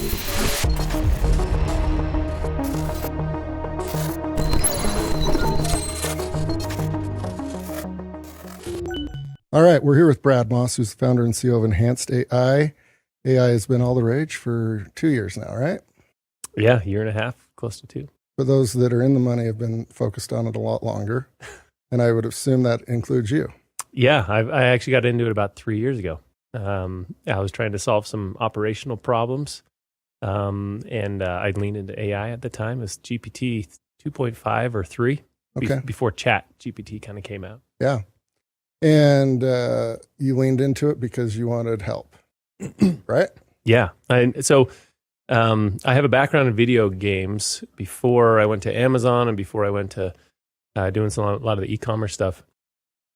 All right, we're here with Brad Moss, who's the founder and CEO of Enhanced AI. AI has been all the rage for 2 years now, right? Yeah, a year and a half, close to 2. For those that are in the money have been focused on it a lot longer, and I would assume that includes you. Yeah, I actually got into it about 3 years ago. I was trying to solve some operational problems, and I leaned into AI at the time. It was GPT 2.5 or 3, before Chat GPT kind of came out. Yeah. And you leaned into it because you wanted help, right? Yeah. So I have a background in video games before I went to Amazon and before I went to doing a lot of the e-commerce stuff.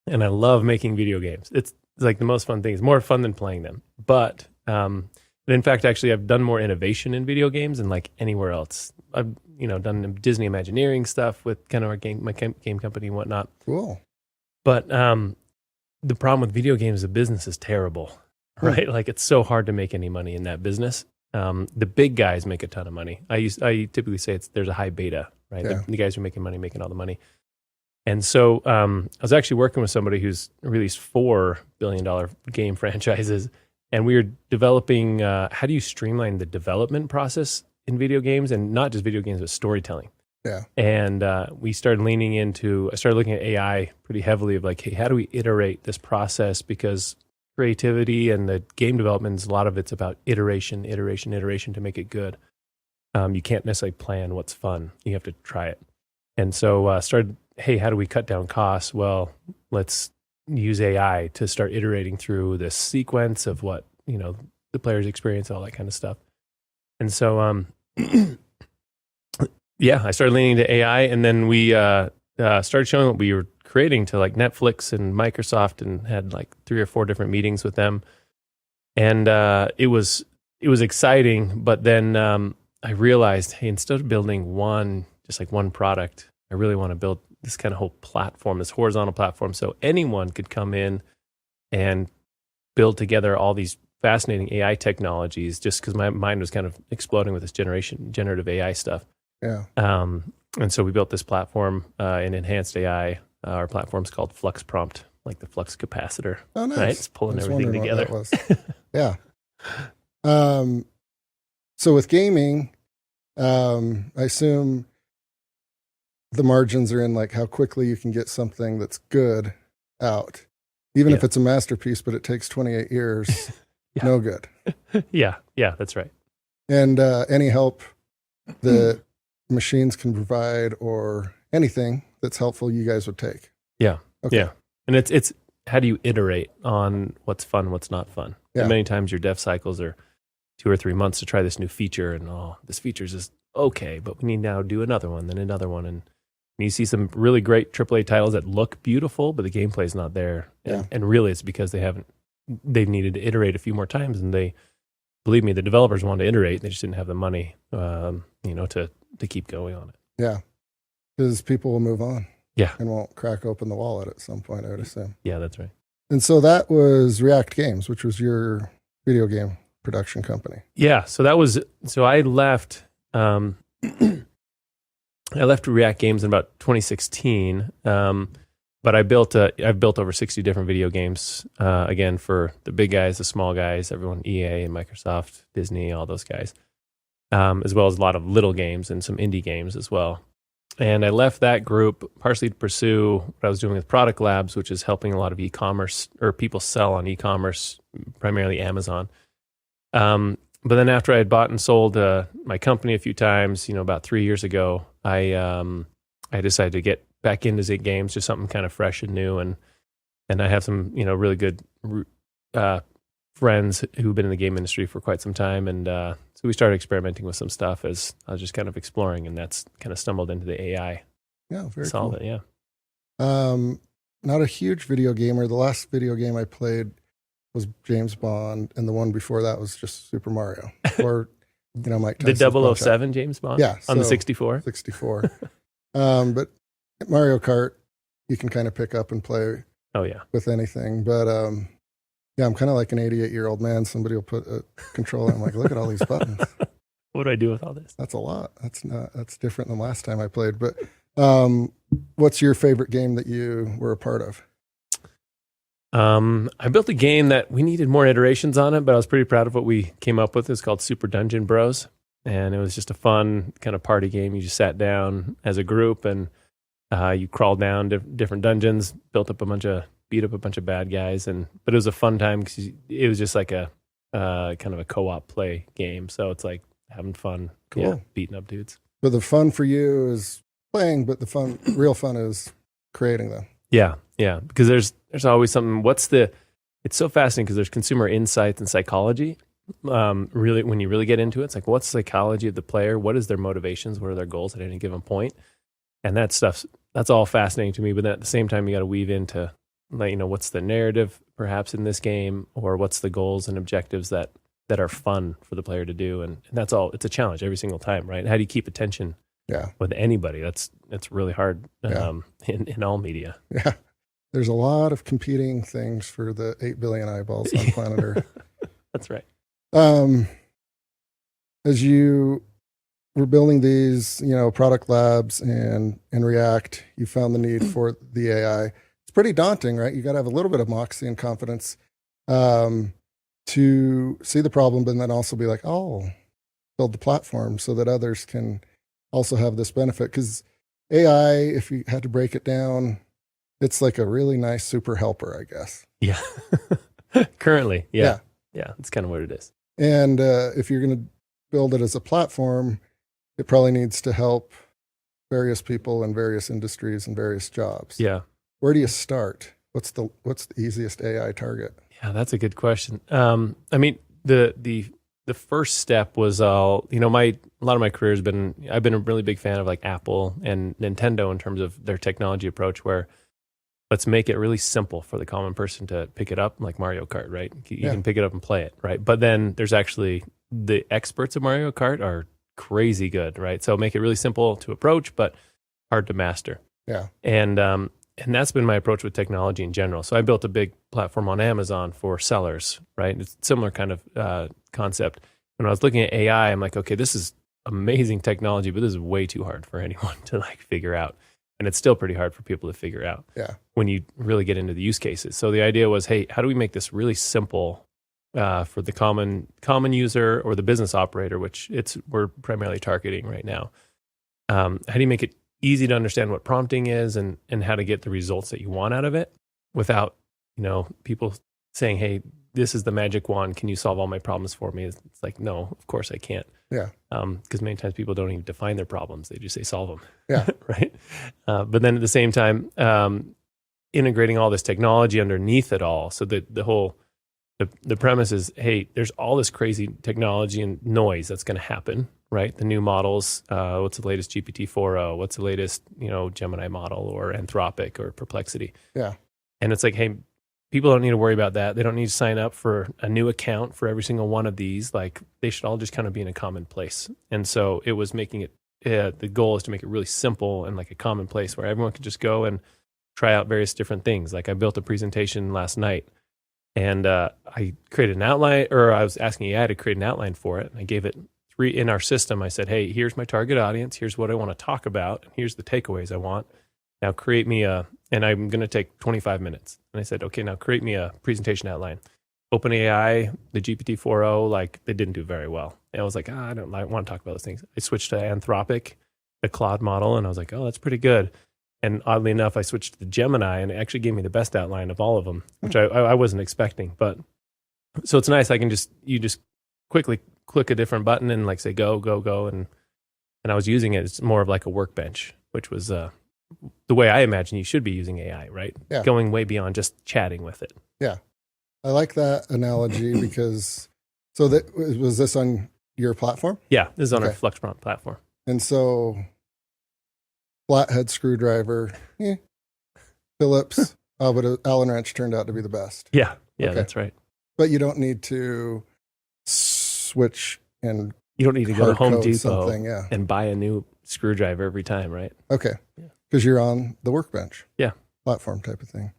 And I love making video games. It's like the most fun thing. It's more fun than playing them. But in fact, actually, I've done more innovation in video games than like anywhere else. I've done Disney Imagineering stuff with kind of my game company and whatnot. Cool. But the problem with video games, the business is terrible, right? Like it's so hard to make any money in that business. The big guys make a ton of money. I typically say there's a high beta, right? Yeah. The guys who are making all the money. And so I was actually working with somebody who's released $4 billion game franchises, and we were developing how do you streamline the development process in video games, and not just video games, but storytelling. Yeah. And I started looking at AI pretty heavily of like, hey, how do we iterate this process? Because creativity and the game development, a lot of it's about iteration to make it good. You can't necessarily plan what's fun. You have to try it. And so started, hey, how do we cut down costs? Well, let's use AI to start iterating through this sequence of what, the players experience, all that kind of stuff. And so, yeah, I started leaning into AI, and then we started showing what we were creating to like Netflix and Microsoft, and had like 3 or 4 different meetings with them. And it was exciting, but then I realized, hey, instead of building one product, I really want to build this kind of whole platform, this horizontal platform, so anyone could come in and build together all these fascinating AI technologies, just because my mind was kind of exploding with this generative AI stuff. Yeah. And so we built this platform in Enhanced AI. Our platform's called Flux Prompt, like the flux capacitor. Oh, nice. Right? It's pulling everything together. What that was. Yeah. So with gaming, I assume the margins are in like how quickly you can get something that's good out. Even if it's a masterpiece, but it takes 28 years, no good. Yeah, that's right. And any help that machines can provide or anything that's helpful, you guys would take. Yeah. Okay. Yeah. And it's how do you iterate on what's fun, what's not fun? Yeah. And many times your dev cycles are 2 or 3 months to try this new feature, and this feature's just okay, but we need now to do another one, then another one. And you see some really great AAA titles that look beautiful, but the gameplay's not there. And really it's because they've needed to iterate a few more times, and believe me, the developers wanted to iterate. They just didn't have the money, to keep going on it. Yeah. Because people will move on. Yeah. And won't crack open the wallet at some point, I would assume. Yeah, that's right. And so that was React Games, which was your video game production company. Yeah. So I left, I left React Games in about 2016. But I've built over 60 different video games, again, for the big guys, the small guys, everyone, EA and Microsoft, Disney, all those guys, as well as a lot of little games and some indie games as well. And I left that group partially to pursue what I was doing with Product Labs, which is helping a lot of e-commerce, or people sell on e-commerce, primarily Amazon. But then after I had bought and sold my company a few times, about 3 years ago, I decided to get back into Z games, just something kind of fresh and new. And I have some, really good friends who've been in the game industry for quite some time. And so we started experimenting with some stuff as I was just kind of exploring, and that's kind of stumbled into the AI. Yeah, very solve cool. it, yeah. Not a huge video gamer. The last video game I played was James Bond, and the one before that was just Super Mario. Or, Mike Tyson's the 007 James Bond? Yeah. On the 64? 64. But Mario Kart, you can kind of pick up and play with anything. But I'm kind of like an 88-year-old man. Somebody will put a controller. I'm like, look at all these buttons. What do I do with all this? That's a lot. That's different than last time I played. But what's your favorite game that you were a part of? I built a game that we needed more iterations on it, but I was pretty proud of what we came up with. It's called Super Dungeon Bros. And it was just a fun kind of party game. You just sat down as a group and you crawled down different dungeons, beat up a bunch of bad guys. But it was a fun time because it was just like a kind of a co-op play game. So it's like having fun, cool. Beating up dudes. But the fun for you is playing, but the real fun is creating them. Yeah, because there's always something. It's so fascinating because there's consumer insights and psychology. Really, when you really get into it, it's like, what's the psychology of the player? What is their motivations? What are their goals at any given point? And that's all fascinating to me. But then at the same time, you got to weave into, like, what's the narrative perhaps in this game, or what's the goals and objectives that are fun for the player to do. And that's all. It's a challenge every single time, right? How do you keep attention? Yeah. With anybody? That's really hard in all media. Yeah. There's a lot of competing things for the 8 billion eyeballs on planet Earth. That's right. As you were building these, product labs and React, you found the need for the AI. It's pretty daunting, right? You got to have a little bit of moxie and confidence to see the problem, but then also be like, oh, build the platform so that others can also have this benefit. Because AI, if you had to break it down, it's like a really nice super helper, I guess. Yeah. Currently, yeah. That's kind of what it is. And if you're going to build it as a platform, it probably needs to help various people in various industries and various jobs. Yeah. Where do you start? What's the easiest AI target? Yeah, that's a good question. I mean, the first step was a lot of my career I've been a really big fan of like Apple and Nintendo in terms of their technology approach, where let's make it really simple for the common person to pick it up, like Mario Kart, right? You can pick it up and play it, right? But then there's actually the experts of Mario Kart are crazy good, right? So make it really simple to approach, but hard to master. Yeah. And that's been my approach with technology in general. So I built a big platform on Amazon for sellers, right? It's a similar kind of concept. When I was looking at AI, I'm like, okay, this is amazing technology, but this is way too hard for anyone to like figure out. And it's still pretty hard for people to figure out when you really get into the use cases. So the idea was, hey, how do we make this really simple for the common user or the business operator, which we're primarily targeting right now? How do you make it easy to understand what prompting is and how to get the results that you want out of it without, people saying, hey, this is the magic wand. Can you solve all my problems for me? It's like, no, of course I can't. Yeah. Because many times people don't even define their problems. They just say solve them. Yeah. Right. But then at the same time, integrating all this technology underneath it all. So that the premise is, hey, there's all this crazy technology and noise that's going to happen, right? The new models, what's the latest GPT-4o? What's the latest, Gemini model or Anthropic or Perplexity? Yeah. And it's like, hey, people don't need to worry about that. They don't need to sign up for a new account for every single one of these. Like, they should all just kind of be in a common place. And so it was making it, the goal is to make it really simple and like a common place where everyone could just go and try out various different things. Like I built a presentation last night and I created an outline, or I was asking AI to create an outline for it. And I gave it 3 in our system. I said, hey, here's my target audience. Here's what I want to talk about. And here's the takeaways I want. Now create me and I'm going to take 25 minutes. And I said, okay, now create me a presentation outline. OpenAI, the GPT-4o, like they didn't do very well. And I was like, I don't want to talk about those things. I switched to Anthropic, the Claude model, and I was like, oh, that's pretty good. And oddly enough, I switched to Gemini, and it actually gave me the best outline of all of them, which I wasn't expecting. But so it's nice. You just quickly click a different button and like say go, go, go, and I was using it. It's more of like a workbench, which was the way I imagine you should be using AI, right? Yeah. Going way beyond just chatting with it. Yeah. I like that analogy because, was this on your platform? Yeah, this is on our Flux Prompt platform. And so, flathead screwdriver, Phillips, but Allen wrench turned out to be the best. Yeah, that's right. But you don't need to switch and you don't need to go to Home Depot yeah. and buy a new screwdriver every time, right? Okay, because you're on the workbench, platform type of thing.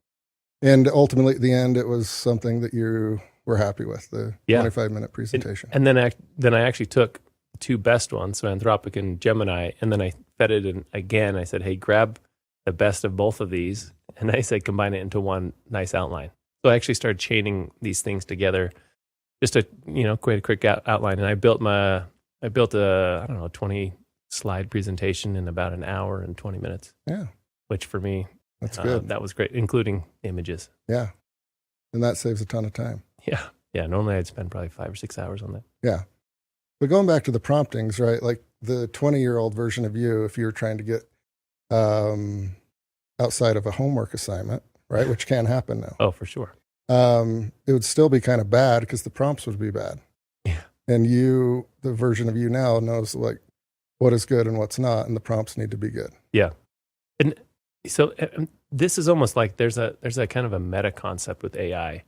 And ultimately, at the end, it was something that you were happy with, the 25-minute presentation. And then I actually took two best ones, so Anthropic and Gemini, and then I fed it in again. I said, hey, grab the best of both of these, and I said, combine it into one nice outline. So I actually started chaining these things together, just to create a quick outline. And I built a I don't know 20 slide presentation in about an hour and 20 minutes. Yeah, which for me, that's good. That was great, including images. Yeah, and that saves a ton of time. Yeah. Normally I'd spend probably 5 or 6 hours on that. Yeah, but going back to the promptings, right? Like the 20-year-old version of you, if you were trying to get outside of a homework assignment, right, which can happen now. Oh, for sure. It would still be kind of bad because the prompts would be bad. Yeah. And you, the version of you now, knows like what is good and what's not, and the prompts need to be good. Yeah. And so this is almost like there's a kind of a meta concept with AI,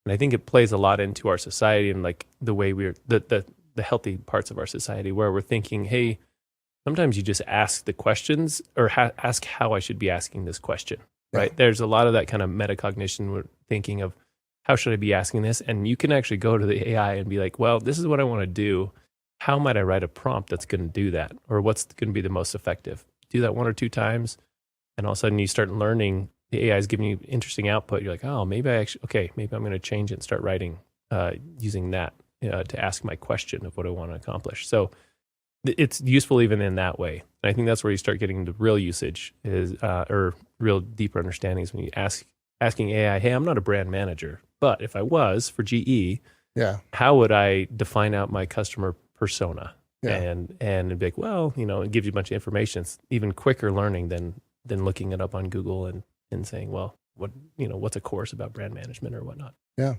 and I think it plays a lot into our society and like the way we're the healthy parts of our society, where we're thinking, hey, sometimes you just ask the questions or ask how I should be asking this question, right? Yeah. There's a lot of that kind of metacognition. We're thinking of how should I be asking this, and you can actually go to the AI and be like, well, this is what I want to do. How might I write a prompt that's going to do that, or what's going to be the most effective? Do that 1 or 2 times. And all of a sudden you start learning, the AI is giving you interesting output. You're like, oh, maybe I'm going to change it and start writing using that to ask my question of what I want to accomplish. So it's useful even in that way. And I think that's where you start getting the real usage or real deeper understandings when you asking AI, hey, I'm not a brand manager, but if I was for GE, how would I define out my customer persona? Yeah. And it'd be like, well, it gives you a bunch of information. It's even quicker learning than looking it up on Google and saying, well, what's a course about brand management or whatnot. Yeah.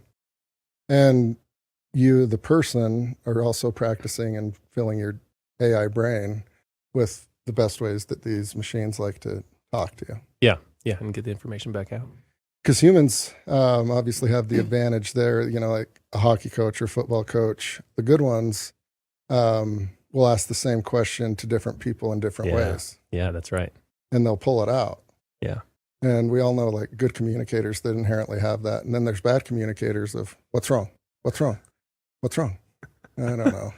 And you, the person, are also practicing and filling your AI brain with the best ways that these machines like to talk to you. Yeah. Yeah. And get the information back out. Because humans obviously have the advantage there, like a hockey coach or football coach. The good ones will ask the same question to different people in different ways. Yeah, that's right. And they'll pull it out. Yeah. And we all know like good communicators that inherently have that. And then there's bad communicators of what's wrong? What's wrong? What's wrong? I don't know.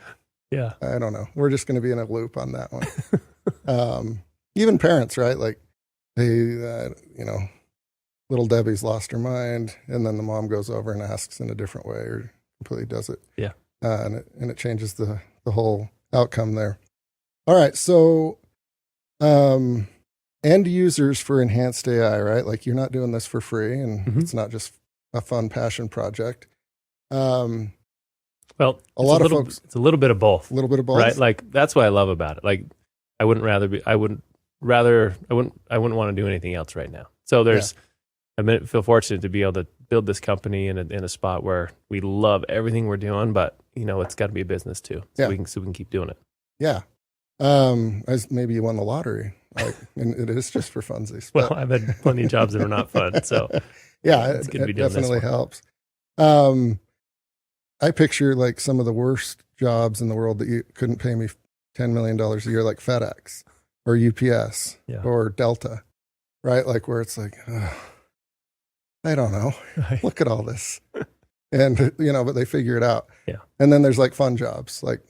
Yeah. I don't know. We're just going to be in a loop on that one. Even parents, right? Like, hey, little Debbie's lost her mind. And then the mom goes over and asks in a different way or completely does it. Yeah. And it changes the whole outcome there. All right. So, end users for enhanced AI, right? Like you're not doing this for free and it's not just a fun passion project. Well, a lot of folks, it's a little bit of both. A little bit of both. Right? Like that's what I love about it. Like I wouldn't want to do anything else right now. So I feel fortunate to be able to build this company in a spot where we love everything we're doing, but it's got to be a business too. So we can keep doing it. Yeah. As maybe you won the lottery, and it is just for funsies. Well, I've had plenty of jobs that are not fun, so yeah, it's good to be doing definitely this helps. I picture like some of the worst jobs in the world that you couldn't pay me $10 million a year, like FedEx or UPS or Delta, right? Like where it's like, I don't know, look at all this, and but they figure it out. Yeah, and then there's like fun jobs like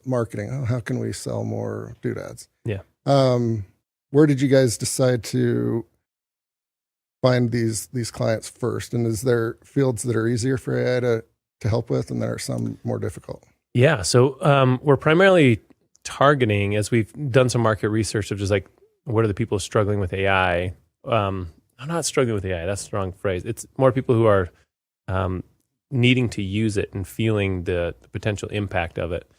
marketing. Oh, how can we sell more doodads? Yeah. Where did you guys decide to find these clients first? And is there fields that are easier for AI to help with, and there are some more difficult? Yeah. So we're primarily targeting, as we've done some market research of just like, what are the people struggling with AI? I'm not struggling with AI. That's the wrong phrase. It's more people who are needing to use it and feeling the potential impact of it.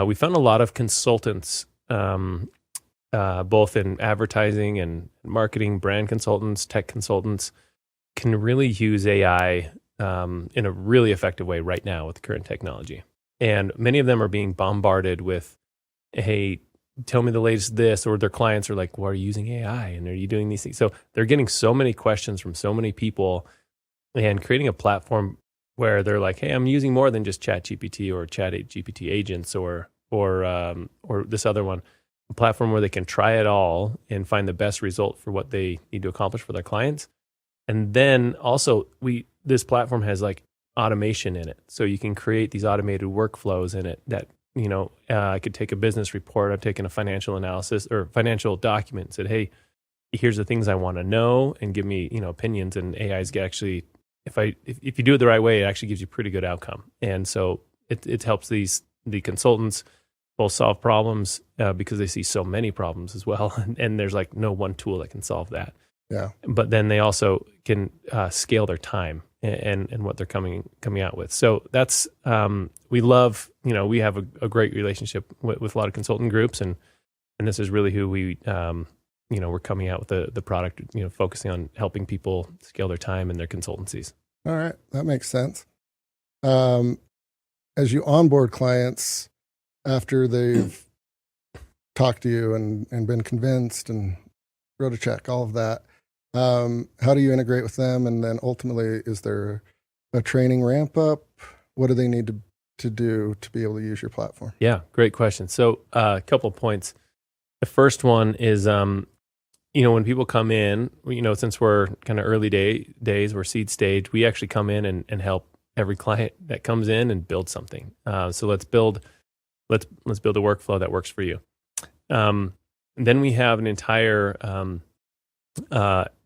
We found a lot of consultants, both in advertising and marketing, brand consultants, tech consultants, can really use AI in a really effective way right now with current technology. And many of them are being bombarded with, hey, tell me the latest this, or their clients are like, well, are you using AI? And are you doing these things? So they're getting so many questions from so many people, and creating a platform where they're like, hey, I'm using more than just ChatGPT or ChatGPT agents or this other one, a platform where they can try it all and find the best result for what they need to accomplish for their clients. And then also this platform has like automation in it. So you can create these automated workflows in it that I could take a business report. I've taken a financial analysis or financial document and said, hey, here's the things I want to know, and give me, opinions. And AI's actually, if you do it the right way, it actually gives you pretty good outcome. And so it helps the consultants both solve problems because they see so many problems as well. And there's like no one tool that can solve that. Yeah. But then they also can scale their time and what they're coming out with. So that's, we love, we have a great relationship with a lot of consultant groups, and this is really who we, we're coming out with the product, focusing on helping people scale their time and their consultancies. All right. That makes sense. As you onboard clients after they've talked to you and been convinced and wrote a check, all of that, how do you integrate with them? And then ultimately, is there a training ramp up? What do they need to do to be able to use your platform? Yeah, great question. So a couple of points. The first one is, when people come in, since we're kind of early days, we're seed stage, we actually come in and help every client that comes in and build something. So let's build a workflow that works for you. Then we have an entire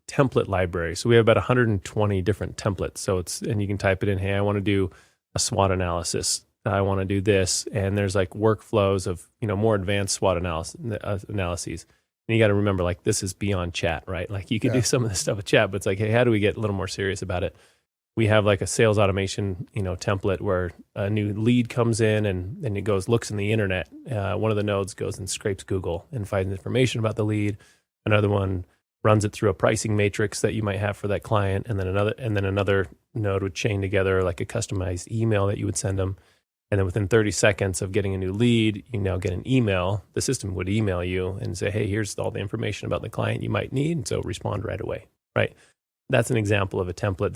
template library. So we have about 120 different templates. So and you can type it in, hey, I want to do a SWOT analysis. I want to do this. And there's like workflows of, more advanced SWOT analyses. And you got to remember, like, this is beyond chat, right? Like you could do some of this stuff with chat, but it's like, hey, how do we get a little more serious about it? We have like a sales automation, template where a new lead comes in and it looks in the internet. One of the nodes goes and scrapes Google and finds information about the lead. Another one runs it through a pricing matrix that you might have for that client. And then another node would chain together like a customized email that you would send them. And then within 30 seconds of getting a new lead, you now get an email. The system would email you and say, hey, here's all the information about the client you might need. And so respond right away, right? That's an example of a template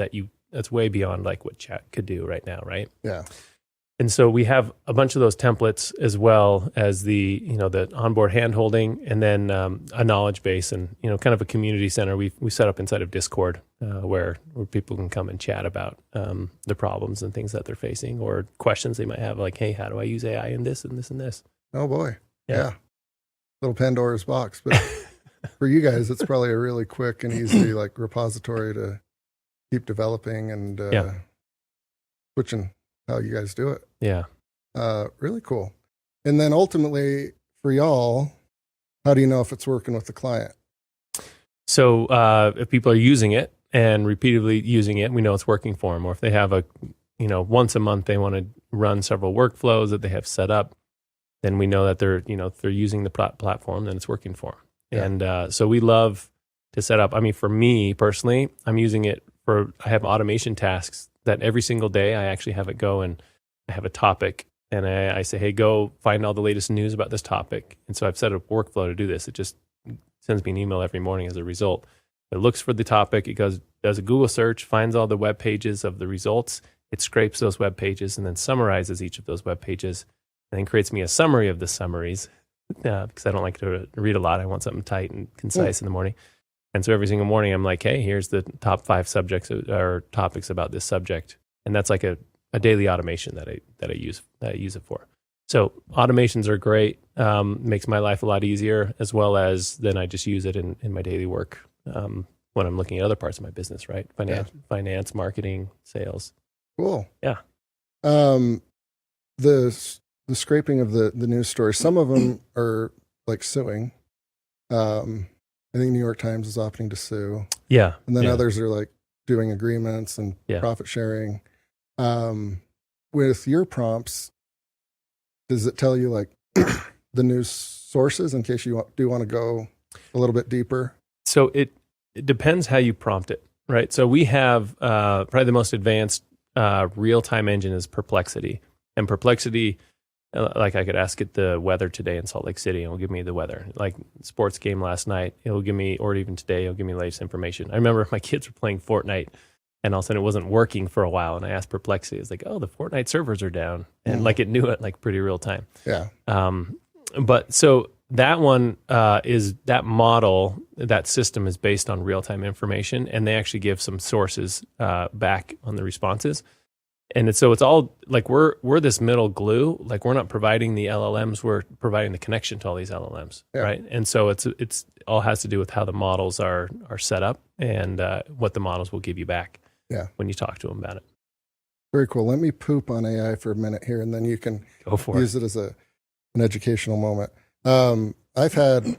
that's way beyond like what chat could do right now, right? Yeah. And so we have a bunch of those templates, as well as the onboard handholding, and then a knowledge base and, kind of a community center we set up inside of Discord where people can come and chat about the problems and things that they're facing, or questions they might have, like, hey, how do I use AI in this and this and this? Oh boy. Yeah. Little Pandora's box. But for you guys, it's probably a really quick and easy like repository to keep developing and switching how you guys do it. Yeah. Really cool. And then ultimately for y'all, how do you know if it's working with the client? So if people are using it and repeatedly using it, we know it's working for them. Or if they have once a month, they want to run several workflows that they have set up, then we know that they're using the platform, then it's working for them. Yeah. And so we love to set up. I mean, for me personally, I'm using it I have automation tasks that every single day I actually have it go, and I have a topic and I say, hey, go find all the latest news about this topic. And so I've set up a workflow to do this. It just sends me an email every morning as a result. It looks for the topic. It does a Google search, finds all the web pages of the results. It scrapes those web pages and then summarizes each of those web pages, and then creates me a summary of the summaries because I don't like to read a lot. I want something tight and concise in the morning. And so every single morning I'm like, hey, here's the top 5 subjects or topics about this subject. And that's like a daily automation that I use it for. So automations are great. Makes my life a lot easier, as well as then I just use it in my daily work when I'm looking at other parts of my business, right? Finance, marketing, sales. Cool. Yeah. The scraping of the news stories, some of them are like suing. I think New York Times is opting to sue. Yeah. And then others are like doing agreements and profit sharing. With your prompts, does it tell you like the news sources in case you do want to go a little bit deeper? So it depends how you prompt it, right? So we have probably the most advanced real-time engine is Perplexity. And Perplexity, like I could ask it the weather today in Salt Lake City, and it'll give me the weather. Like sports game last night, it'll give me, or even today, it'll give me the latest information. I remember my kids were playing Fortnite, and all of a sudden it wasn't working for a while, and I asked Perplexity, it's like, oh, the Fortnite servers are down. And like it knew it like pretty real time. Yeah. But so that one is, that model, that system is based on real-time information, and they actually give some sources back on the responses. so it's all like we're this middle glue. Like we're not providing the LLMs, we're providing the connection to all these LLMs, right? And so it's all has to do with how the models are set up and what the models will give you back when you talk to them about it. Very cool. Let me poop on AI for a minute here, and then you can use it as an educational moment. I've had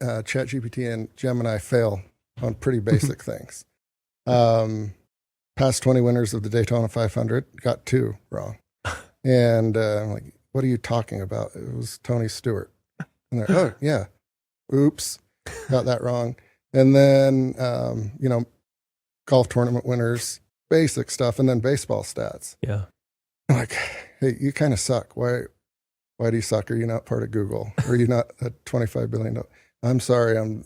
ChatGPT and Gemini fail on pretty basic things. Past 20 winners of the Daytona 500 got 2 wrong. And I'm like, what are you talking about? It was Tony Stewart. And they're, oh, yeah. Oops. Got that wrong. And then, golf tournament winners, basic stuff, and then baseball stats. Yeah. I'm like, hey, you kind of suck. Why do you suck? Are you not part of Google? Are you not a $25 billion? I'm sorry. I'm,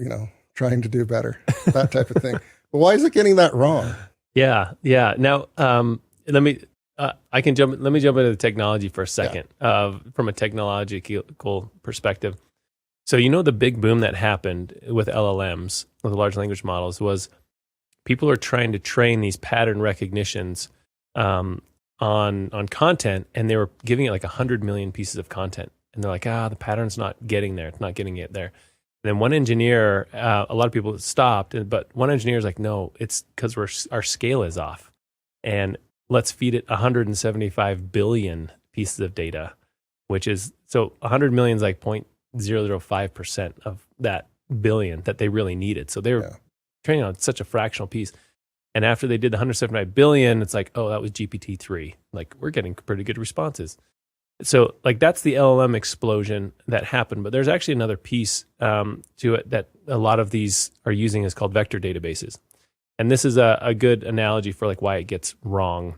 trying to do better. That type of thing. But why is it getting that wrong? Yeah. Now, let me jump into the technology for a second, from a technological perspective. So, the big boom that happened with LLMs, with large language models, was people are trying to train these pattern recognitions on content, and they were giving it like 100 million pieces of content. And they're like, the pattern's not getting there. It's not getting it there. And then one engineer, a lot of people stopped, but one engineer is like, no, it's because our scale is off. And let's feed it 175 billion pieces of data, which is, so 100 million is like 0.005% of that billion that they really needed. So they were training on such a fractional piece. And after they did the 175 billion, it's like, oh, that was GPT-3. Like, we're getting pretty good responses. So, like, that's the LLM explosion that happened. But there's actually another piece to it that a lot of these are using is called vector databases. And this is a good analogy for like why it gets wrong.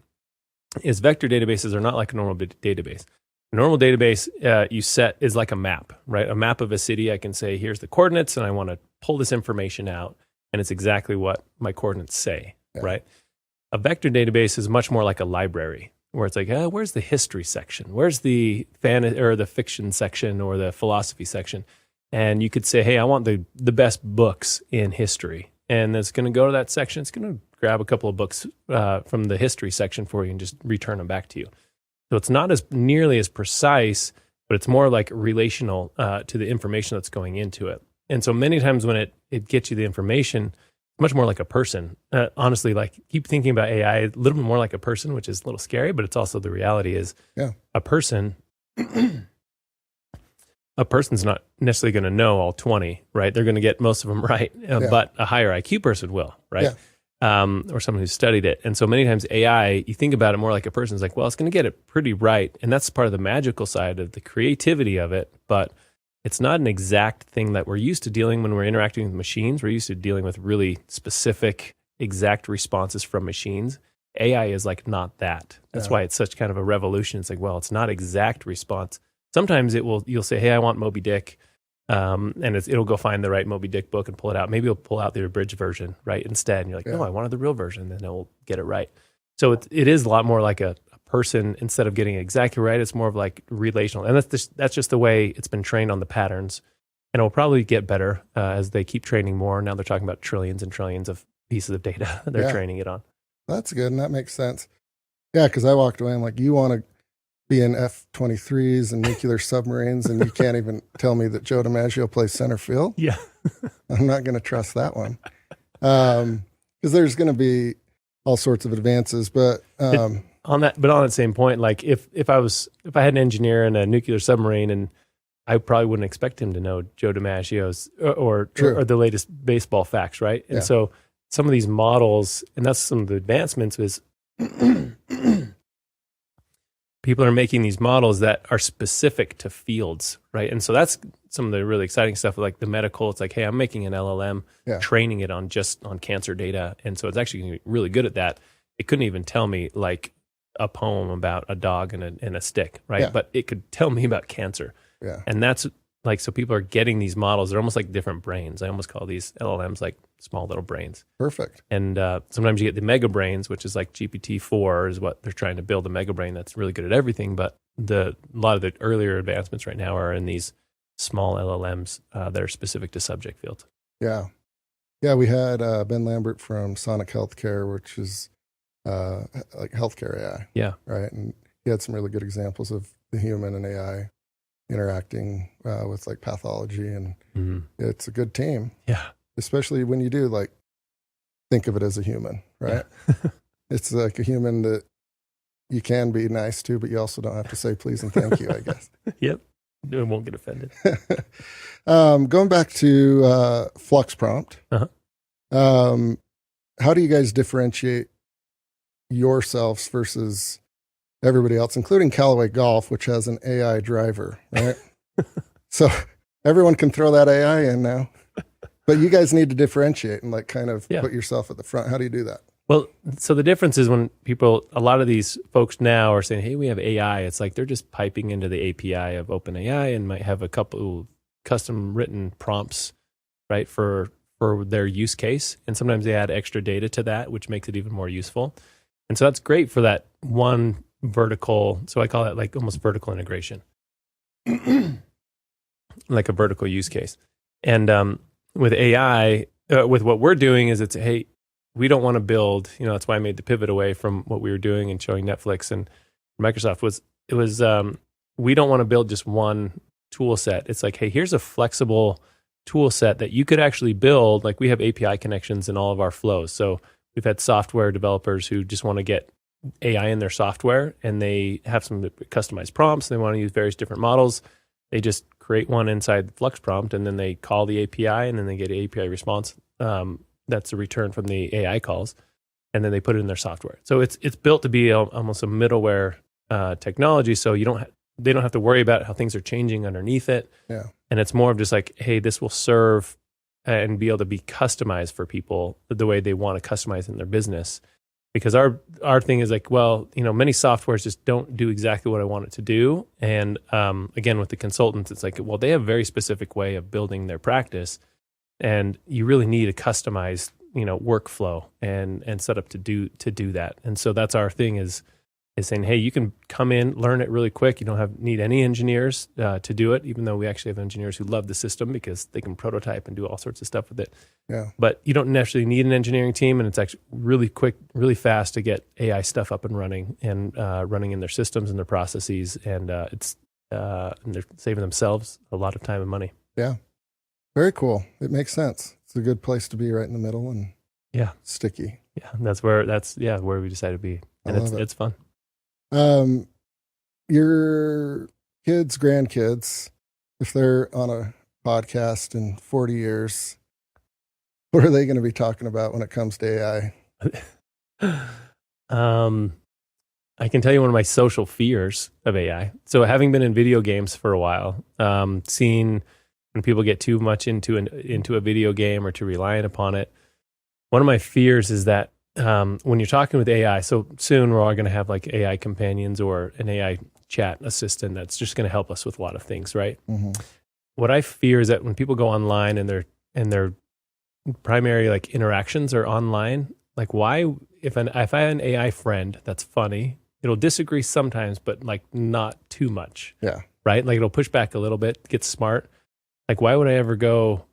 Is vector databases are not like a normal database. A normal database you set is like a map, right? A map of a city. I can say, here's the coordinates, and I want to pull this information out, and it's exactly what my coordinates say, right? A vector database is much more like a library, where it's like, where's the history section? Where's the the fiction section or the philosophy section? And you could say, hey, I want the best books in history. And it's going to go to that section. It's going to grab a couple of books from the history section for you and just return them back to you. So it's not as nearly as precise, but it's more like relational to the information that's going into it. And so many times when it gets you the information, much more like a person. Honestly, like keep thinking about AI a little bit more like a person, which is a little scary, but it's also the reality is a person. A person's not necessarily going to know all 20, right? They're going to get most of them right, but a higher IQ person will, right? Or someone who's studied it. And so many times AI, you think about it more like a person. It's like, well, it's going to get it pretty right. And that's part of the magical side of the creativity of it, but it's not an exact thing that we're used to dealing when we're interacting with machines. We're used to dealing with really specific, exact responses from machines. AI is like not that. That's why it's such kind of a revolution. It's like, well, it's not exact response. Sometimes you'll say, hey, I want Moby Dick. And it'll go find the right Moby Dick book and pull it out. Maybe it'll pull out the abridged version, right? Instead, and you're like, no, I wanted the real version. And then it'll get it right. So it is a lot more like a person. Instead of getting it exactly right, it's more of like relational. And that's just the way it's been trained on the patterns. And it'll probably get better as they keep training more. Now they're talking about trillions and trillions of pieces of data they're training it on. That's good, and that makes sense. Yeah, because I walked away and like, you want to be in F-23s and nuclear submarines, and you can't even tell me that Joe DiMaggio plays center field? Yeah. I'm not going to trust that one. Because there's going to be all sorts of advances, but... on that same point, like if I had an engineer in a nuclear submarine, and I probably wouldn't expect him to know Joe DiMaggio's or the latest baseball facts, right? And so some of these models, and that's some of the advancements, is people are making these models that are specific to fields, right? And so that's some of the really exciting stuff, like the medical. It's like, hey, I'm making an LLM, training it on cancer data, and so it's actually going to be really good at that. It couldn't even tell me like a poem about a dog and a stick, right? Yeah. But it could tell me about cancer. Yeah. And that's like, so people are getting these models. They're almost like different brains. I almost call these LLMs like small little brains. Perfect. And sometimes you get the mega brains, which is like GPT-4 is what they're trying to build, a mega brain that's really good at everything. But a lot of the earlier advancements right now are in these small LLMs that are specific to subject fields. Yeah. Yeah, we had Ben Lambert from Sonic Healthcare, which is like healthcare AI. Yeah. Right. And he had some really good examples of the human and AI interacting with like pathology, and it's a good team. Yeah. Especially when you do like think of it as a human, right? Yeah. It's like a human that you can be nice to, but you also don't have to say please and thank you, I guess. Yep. It won't get offended. Going back to Flux Prompt, how do you guys differentiate yourselves versus everybody else, including Callaway Golf, which has an AI driver, right? So everyone can throw that AI in now, but you guys need to differentiate and like kind of put yourself at the front. How do you do that? Well, so the difference is when a lot of these folks now are saying, hey, we have AI, it's like they're just piping into the API of OpenAI and might have a couple custom written prompts, right, for their use case. And sometimes they add extra data to that, which makes it even more useful. And so that's great for that one vertical. So I call that like almost vertical integration, like a vertical use case. And with AI, with what we're doing is it's, hey, we don't want to build, that's why I made the pivot away from what we were doing and showing Netflix and Microsoft we don't want to build just one tool set. It's like, hey, here's a flexible tool set that you could actually build. Like we have API connections in all of our flows. So we've had software developers who just want to get AI in their software and they have some customized prompts. They want to use various different models. They just create one inside the Flux prompt and then they call the API and then they get an API response. That's a return from the AI calls, and then they put it in their software. So it's built to be almost a middleware technology. So they don't have to worry about how things are changing underneath it. Yeah. And it's more of just like, hey, this will serve and be able to be customized for people the way they want to customize in their business. Because our thing is like, well, many softwares just don't do exactly what I want it to do. And again, with the consultants, it's like, well, they have a very specific way of building their practice. And you really need a customized, workflow and setup to do that. And so that's our thing is saying, hey, you can come in, learn it really quick. You don't need any engineers to do it, even though we actually have engineers who love the system because they can prototype and do all sorts of stuff with it. Yeah. But you don't necessarily need an engineering team, and it's actually really quick, really fast to get AI stuff up and running in their systems and their processes, and and they're saving themselves a lot of time and money. Yeah. Very cool. It makes sense. It's a good place to be, right in the middle and sticky. Yeah, and that's where we decided to be, and it's fun. Your kids, grandkids, if they're on a podcast in 40 years, what are they going to be talking about when it comes to AI? I can tell you one of my social fears of AI. So having been in video games for a while, seeing when people get too much into a video game or too reliant upon it, one of my fears is that when you're talking with AI, so soon we're all going to have like AI companions or an AI chat assistant that's just going to help us with a lot of things, right? Mm-hmm. What I fear is that when people go online and their primary like interactions are online, like why if I have an AI friend that's funny, it'll disagree sometimes, but like not too much. Yeah. Right? Like it'll push back a little bit, get smart. Like, why would I ever go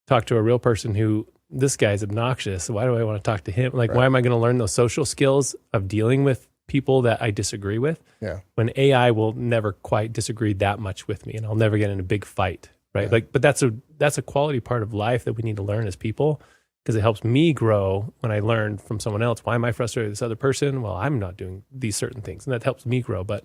talk to a real person who, this guy's obnoxious? Why do I want to talk to him? Like, why am I going to learn those social skills of dealing with people that I disagree with? Yeah. When AI will never quite disagree that much with me, and I'll never get in a big fight, right? Yeah. Like, but that's a quality part of life that we need to learn as people, because it helps me grow when I learn from someone else. Why am I frustrated with this other person? Well, I'm not doing these certain things, and that helps me grow. But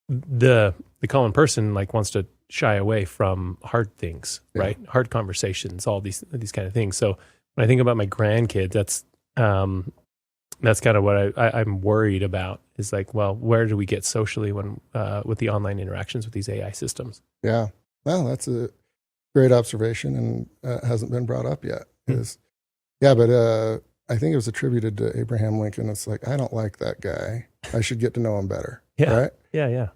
the common person like wants to shy away from hard things, right? Hard conversations, all these kind of things. So when I think about my grandkids, that's kind of what I'm worried about is like, well, where do we get socially when with the online interactions with these AI systems? Yeah. Well, that's a great observation and hasn't been brought up yet. But I think it was attributed to Abraham Lincoln. It's like, I don't like that guy. I should get to know him better. Yeah. Right? Yeah. Yeah.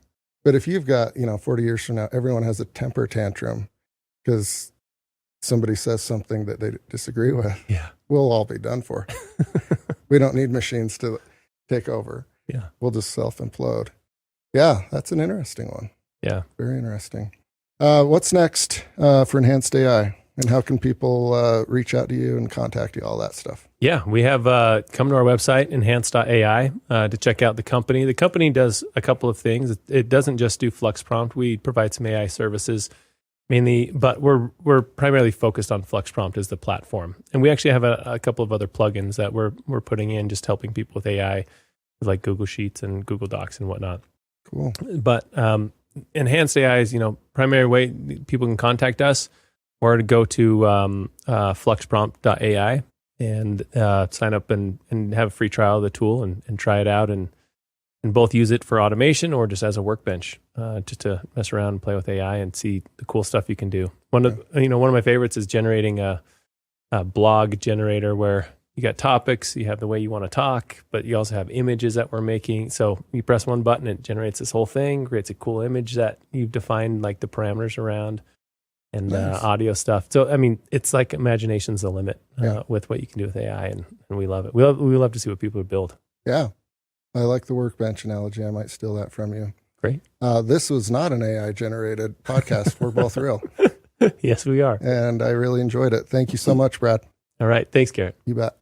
But if you've got, 40 years from now, everyone has a temper tantrum because somebody says something that they disagree with, we'll all be done for. We don't need machines to take over. Yeah. We'll just self-implode. Yeah, that's an interesting one. Yeah. Very interesting. What's next for enhanced AI? And how can people reach out to you and contact you, all that stuff? Yeah, we have come to our website, enhance.ai, to check out the company. The company does a couple of things. It doesn't just do Flux Prompt. We provide some AI services mainly, but we're primarily focused on Flux Prompt as the platform. And we actually have a couple of other plugins that we're putting in, just helping people with AI, like Google Sheets and Google Docs and whatnot. Cool. But enhanced AI is, primary way people can contact us, or to go to fluxprompt.ai and sign up and have a free trial of the tool and try it out and both use it for automation or just as a workbench, just to mess around and play with AI and see the cool stuff you can do. One of my favorites is generating a blog generator where you got topics, you have the way you want to talk, but you also have images that we're making. So you press one button, it generates this whole thing, creates a cool image that you've defined like the parameters around. And nice. Audio stuff. So, it's like imagination's the limit with what you can do with AI, and we love it. We love to see what people build. Yeah. I like the workbench analogy. I might steal that from you. Great. This was not an AI-generated podcast. We're both real. Yes, we are. And I really enjoyed it. Thank you so much, Brad. All right. Thanks, Garrett. You bet.